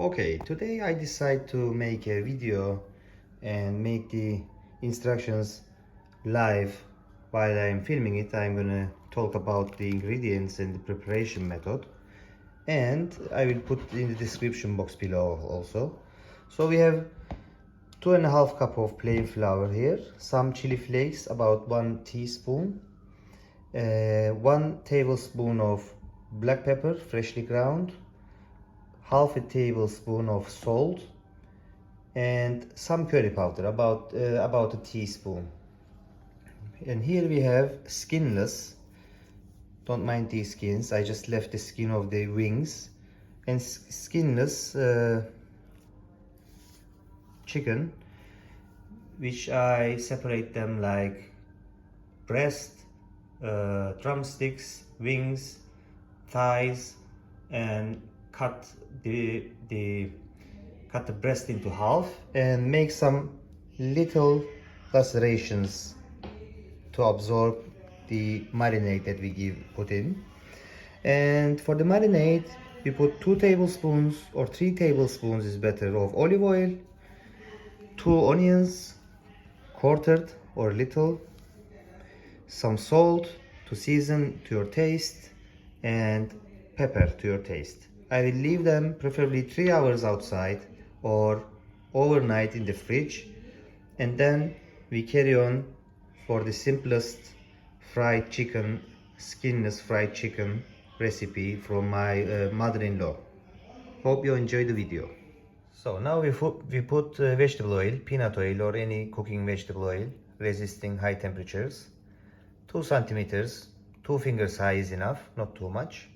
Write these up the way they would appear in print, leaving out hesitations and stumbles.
Okay, today I decide to make a video and make the instructions live while I'm filming it. I'm gonna talk about the ingredients and the preparation method, and I will put in the description box below also. So we have 2.5 cup of plain flour here, some chili flakes, about 1 teaspoon, 1 tablespoon of black pepper freshly ground, half a tablespoon of salt, and some curry powder, about a teaspoon. And here we have skinless, don't mind these skins, I just left the skin of the wings, and skinless chicken, which I separate them like breast, drumsticks, wings, thighs, and cut the breast into half and make some little lacerations to absorb the marinade that we put in. And for the marinade we put 2 tablespoons or 3 tablespoons is better of olive oil, 2 onions quartered or little, some salt to season to your taste, and pepper to your taste. I will leave them preferably 3 hours outside or overnight in the fridge, and then we carry on for the simplest fried chicken, skinless fried chicken recipe from my mother-in-law. Hope you enjoy the video. So now we put vegetable oil, peanut oil or any cooking vegetable oil resisting high temperatures. 2 centimeters, 2 fingers high is enough, not too much.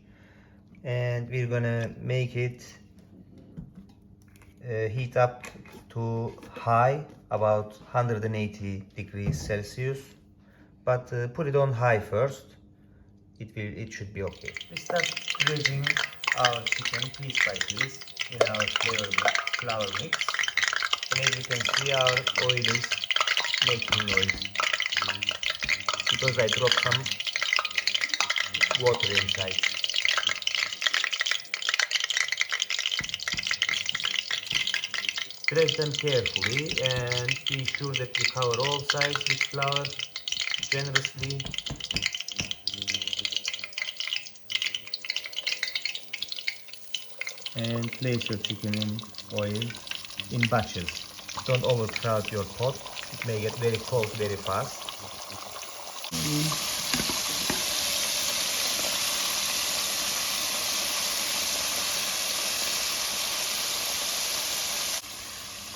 And we're gonna make it heat up to high, about 180 degrees Celsius. But put it on high first. It should be okay. We start dredging our chicken piece by piece in our flour mix. And as you can see, our oil is making noise because I dropped some water inside. Dredge them carefully and be sure that you cover all sides with flour generously. And place your chicken in oil in batches. Don't overcrowd your pot, it may get very cold very fast.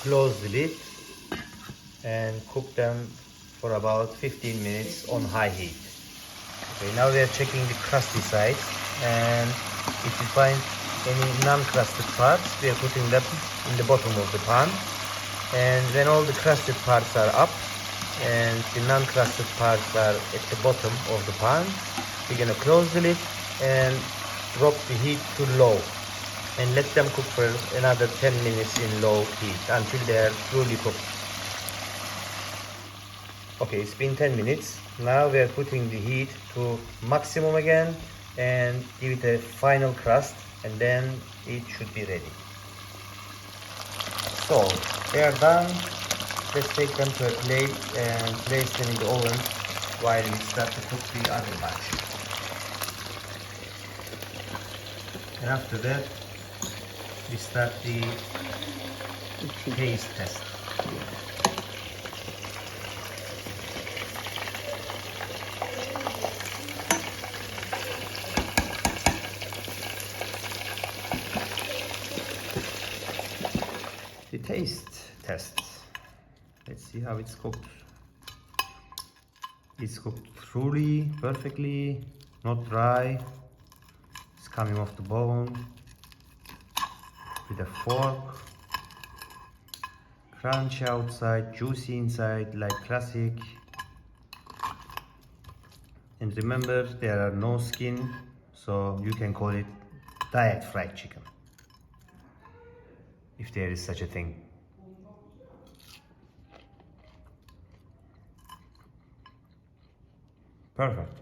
Close the lid and cook them for about 15 minutes on high heat. Okay, now we are checking the crusty sides, and if you find any non-crusted parts, we are putting them in the bottom of the pan. And when all the crusted parts are up and the non-crusted parts are at the bottom of the pan, we're gonna close the lid and drop the heat to low and let them cook for another 10 minutes in low heat until they are truly cooked. Okay, it's been 10 minutes. Now we are putting the heat to maximum again and give it a final crust, and then it should be ready. So they are done. Let's take them to a plate and place them in the oven while we start to cook the other batch. And after that we start the taste test. The taste test. Let's see how it's cooked. It's cooked truly, perfectly, not dry. It's coming off the bone with a fork. Crunchy outside, juicy inside, like classic. And remember, there are no skin, so you can call it diet fried chicken, if there is such a thing. Perfect.